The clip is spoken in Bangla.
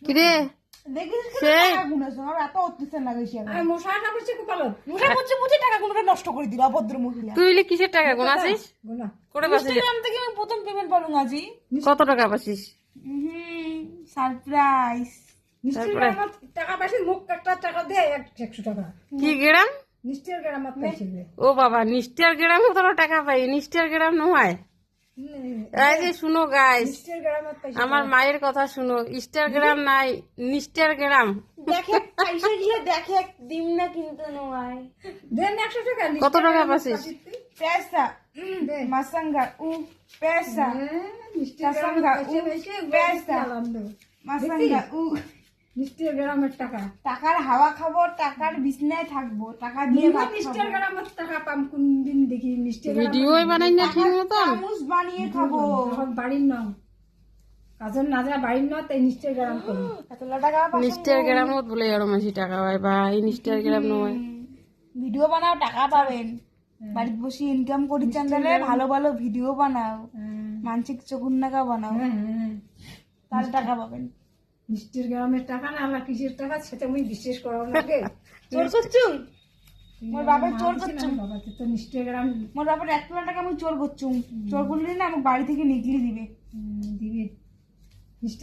কিরে দেখিস সেই টাকা গুনেছ আমার এত অত্যাচার লাগাইছি আমি আর মশা না পড়ছে কপালত মুখে বুঝি বুঝি টাকা গুনটা নষ্ট করে দিল অভদ্র মহিলা তুই ইলে কিসের টাকা গোনাছিস গোনা করে পাচ্ছিস ইনস্টাগ্রাম থেকে আমি প্রথম পেমেন্ট পালুম আজি কত টাকা পাচ্ছিস সারপ্রাইজ নিশ্চয় আমার টাকা পাইছে মুখ একটা টাকা দে 100 টাকা কি গ্রাম নিশ্চয় গ্রামাত পাইছে ও বাবা নিষ্টার গ্রামে তোর টাকা পাই নিষ্টার গ্রাম নয় এই যে শুনো গাইস নিশ্চয় গ্রামাত পাইছে আমার মায়ের কথা শুনো ইনস্টাগ্রাম নাই নিষ্টার গ্রাম দেখে পয়সা দিয়ে দেখে দিম না কিন্তু নয় দেন 100 টাকা কত টাকা পাচ্ছিস पैसा দে masanga पैसा নিশ্চয় Kasanga, পাইছে pesa. আনন্দ masanga নিশ্চয় গ্রামের টাকা টাকার হাওয়া খাবো টাকার বিছনায় থাকবো টাকা দিয়ে ভাত নিশ্চয় গ্রামের টাকা পাম কোন দিন দেখি নিশ্চয় ভিডিওই বানাই না ঠিক মতন চামচ বানিয়ে খাবো এখন বাড়ির নাও কাজল নাজরা বাড়ির নাও তাই নিশ্চয় গ্রাম করি এতলা টাকা নিষ্টার গ্রামত বলে আরো মাসি টাকা পায় ভাই নিষ্টার গ্রাম নয় ভিডিও বানাও টাকা পাবেন বাড়িতে বসে ইনকাম করি চ্যানেলে ভালো ভালো ভিডিও বানাও মানসিক চকুন নাকা বানাও তাহলে টাকা পাবেন নিশ্চয় গ্রামের টাকা না আমরা কিসের টাকা সেটা আমি বিশ্বাস করাও লাগে চোর করছুম মোর বাপের চোর করছুম বাবা তো নিশ্চয় গ্রাম মোর বাপের 1 লাখ টাকা আমি চোর করছুম চোর করলে না আমাকে বাড়ি থেকে নিকলি দিবে দিবে